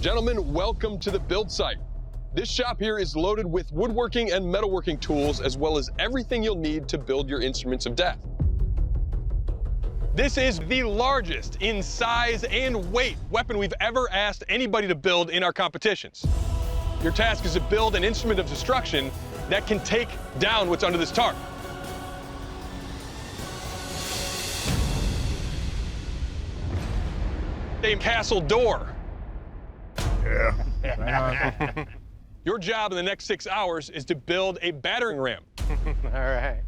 Gentlemen, welcome to the build site. This shop here is loaded with woodworking and metalworking tools, as well as everything you'll need to build your instruments of death. This is the largest in size and weight weapon we've ever asked anybody to build in our competitions. Your task is to build an instrument of destruction that can take down what's under this tarp. A castle door. Yeah. Your job in the next 6 hours is to build a battering ram. All right.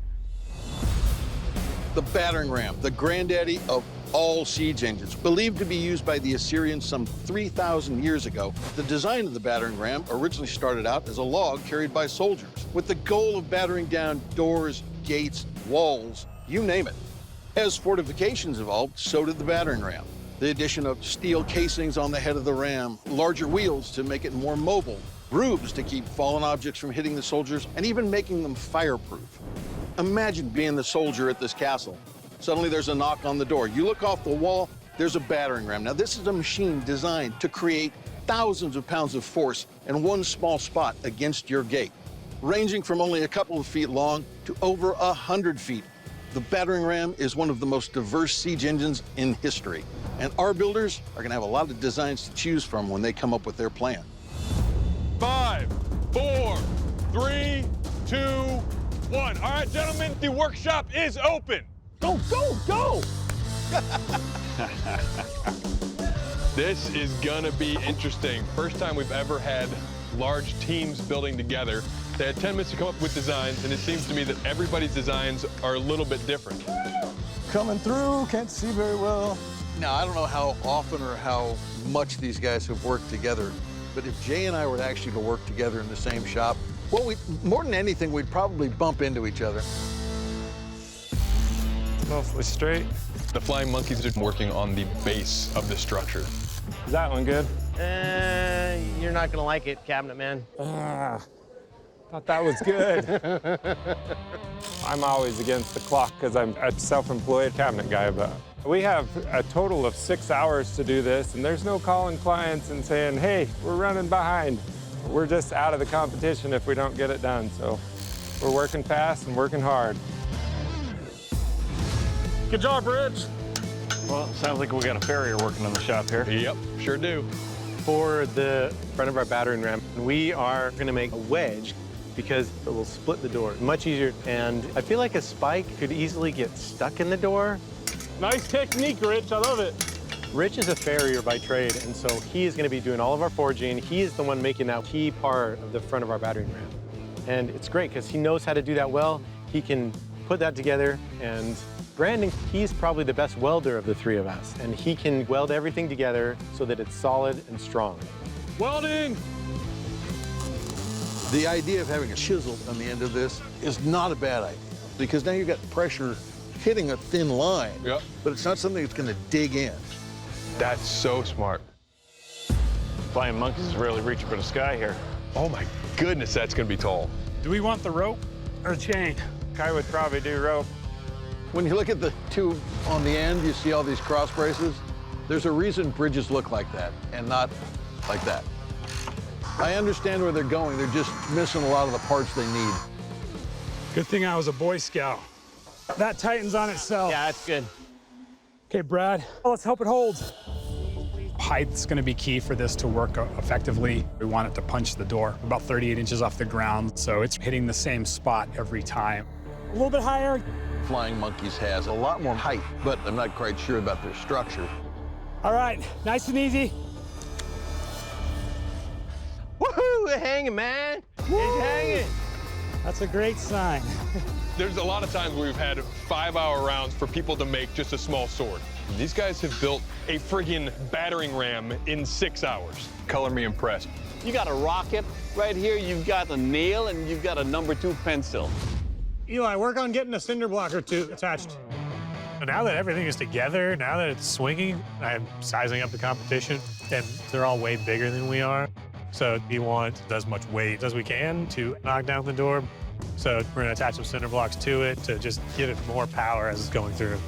The battering ram, the granddaddy of all siege engines, believed to be used by the Assyrians some 3,000 years ago. The design of the battering ram originally started out as a log carried by soldiers, with the goal of battering down doors, gates, walls, you name it. As fortifications evolved, so did the battering ram. The addition of steel casings on the head of the ram, larger wheels to make it more mobile, roofs to keep fallen objects from hitting the soldiers, and even making them fireproof. Imagine being the soldier at this castle. Suddenly there's a knock on the door. You look off the wall, there's a battering ram. Now this is a machine designed to create thousands of pounds of force in one small spot against your gate, ranging from only a couple of feet long to over 100 feet. The battering ram is one of the most diverse siege engines in history, and our builders are gonna have a lot of designs to choose from when they come up with their plan. 5, 4, 3, 2, 1. All right, gentlemen, the workshop is open. Go, go, go! This is gonna be interesting. First time we've ever had large teams building together. They had 10 minutes to come up with designs, and it seems to me that everybody's designs are a little bit different. Coming through, can't see very well. Now, I don't know how often or how much these guys have worked together, but if Jay and I were actually to work together in the same shop, well, more than anything, we'd probably bump into each other. Mostly straight. The flying monkeys are working on the base of the structure. Is that one good? You're not gonna like it, cabinet man. Thought that was good. I'm always against the clock because I'm a self-employed cabinet guy, but we have a total of 6 hours to do this, and there's no calling clients and saying, hey, we're running behind. We're just out of the competition if we don't get it done. So we're working fast and working hard. Good job, Rich. Well, it sounds like we got a farrier working on the shop here. Yep, sure do. For the front of our battering ram, we are gonna make a wedge because it will split the door much easier. And I feel like a spike could easily get stuck in the door. Nice technique, Rich. I love it. Rich is a farrier by trade, and so he is gonna be doing all of our forging. He is the one making that key part of the front of our battering ram. And it's great because he knows how to do that well. He can put that together, and Brandon, he's probably the best welder of the three of us, and he can weld everything together so that it's solid and strong. Welding! The idea of having a chisel on the end of this is not a bad idea, because now you've got pressure hitting a thin line, Yep. but it's not something that's gonna dig in. That's so smart. Flying monkeys is really reaching for the sky here. Oh my goodness, that's gonna be tall. Do we want the rope or the chain? I would probably do rope. When you look at the tube on the end, you see all these cross braces. There's a reason bridges look like that and not like that. I understand where they're going. They're just missing a lot of the parts they need. Good thing I was a Boy Scout. That tightens on itself. Yeah, that's good. Okay, Brad, let's hope it holds. Height's gonna be key for this to work effectively. We want it to punch the door about 38 inches off the ground, so it's hitting the same spot every time. A little bit higher. Flying Monkeys has a lot more height, but I'm not quite sure about their structure. All right, nice and easy. Woohoo, we're hanging, man. It's hanging. That's a great sign. There's a lot of times where we've had 5-hour rounds for people to make just a small sword. These guys have built a friggin' battering ram in 6 hours. Color me impressed. You got a rocket right here, you've got a nail, and you've got a #2 pencil. Eli, work on getting a cinder block or two attached. Now that everything is together, now that it's swinging, I'm sizing up the competition, and they're all way bigger than we are. So we want as much weight as we can to knock down the door. So we're gonna attach some cinder blocks to it to just give it more power as it's going through.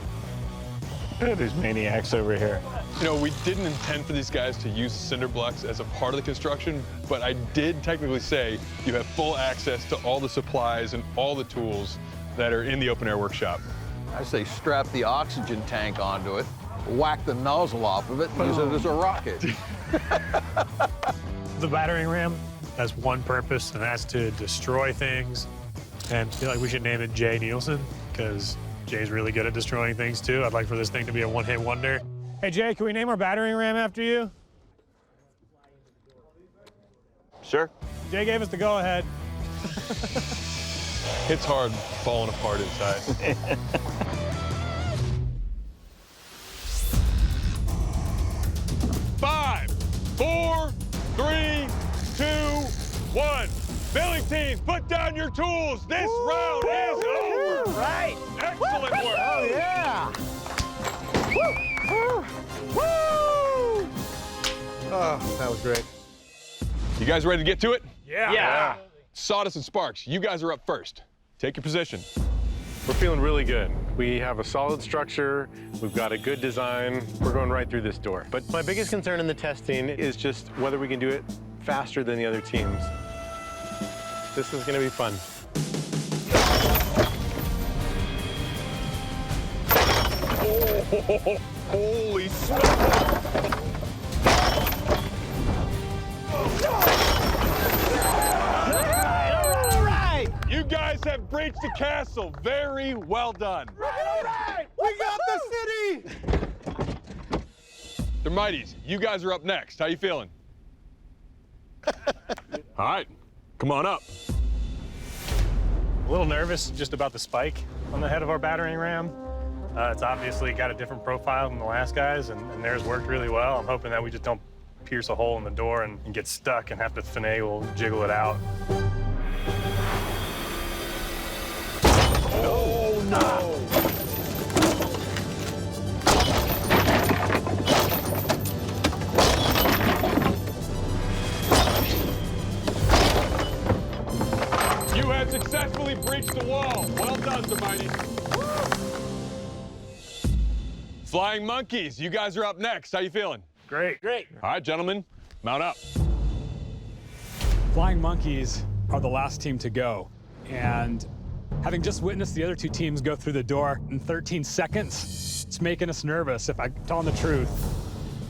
Look at these maniacs over here. You know, we didn't intend for these guys to use cinder blocks as a part of the construction, but I did technically say you have full access to all the supplies and all the tools that are in the open air workshop. I say strap the oxygen tank onto it, whack the nozzle off of it, and use it as a rocket. The battering ram has one purpose, and that's to destroy things. And I feel like we should name it Jay Nielsen, because Jay's really good at destroying things too. I'd like for this thing to be a one-hit wonder. Hey Jay, can we name our battering ram after you? Sure. Jay gave us the go-ahead. It's hard falling apart inside. 5, 4, 3, 2, 1. Building teams, put down your tools. This round is over. Right. Excellent work. Oh, yeah. Woo. Oh, that was great. You guys ready to get to it? Yeah. Sawdust and Sparks, you guys are up first. Take your position. We're feeling really good. We have a solid structure. We've got a good design. We're going right through this door. But my biggest concern in the testing is just whether we can do it faster than the other teams. This is going to be fun. Oh, holy smokes. All right. You guys have breached the castle. Very well done. All right. We got the city. The Mighties, you guys are up next. How you feeling? All right, come on up. A little nervous just about the spike on the head of our battering ram. It's obviously got a different profile than the last guys, and theirs worked really well. I'm hoping that we just don't pierce a hole in the door and get stuck and have to finagle, jiggle it out. Oh, no. You have successfully breached the wall. Well done, the Mighties. Flying Monkeys, you guys are up next. How you feeling? Great. All right, gentlemen, mount up. Flying Monkeys are the last team to go. And having just witnessed the other two teams go through the door in 13 seconds, it's making us nervous, if I'm telling the truth.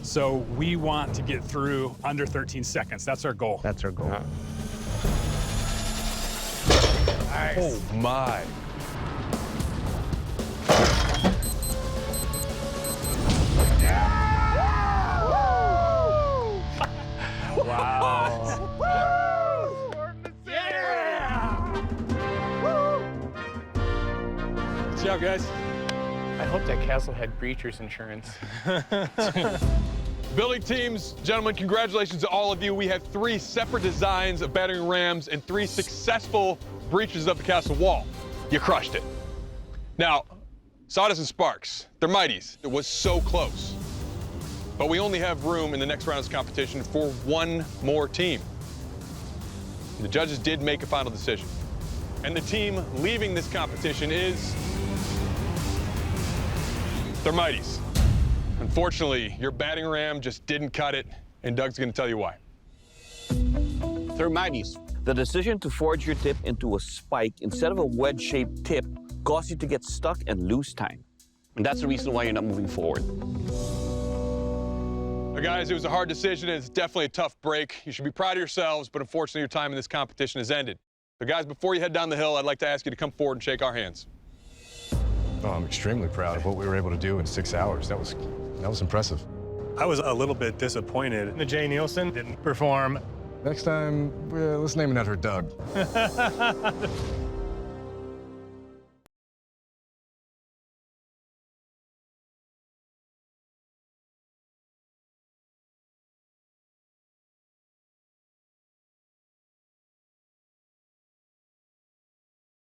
So we want to get through under 13 seconds. That's our goal. That's our goal. Nice. Oh, my. Good job, guys. I hope that castle had breachers insurance. Building teams, gentlemen, congratulations to all of you. We have 3 separate designs of battering rams and 3 successful breaches of the castle wall. You crushed it. Now, Sawdust and Sparks, they're Mighties. It was so close. But we only have room in the next round's competition for 1 more team. The judges did make a final decision. And the team leaving this competition is the Mighties. Unfortunately, your batting ram just didn't cut it, and Doug's gonna tell you why. Thermites, the decision to forge your tip into a spike instead of a wedge-shaped tip caused you to get stuck and lose time. And that's the reason why you're not moving forward. Now, guys, it was a hard decision, and it's definitely a tough break. You should be proud of yourselves, but unfortunately, your time in this competition has ended. So, guys, before you head down the hill, I'd like to ask you to come forward and shake our hands. Oh, I'm extremely proud of what we were able to do in 6 hours. That was impressive. I was a little bit disappointed. The Jay Nielsen didn't perform. Next time, let's name it after Doug.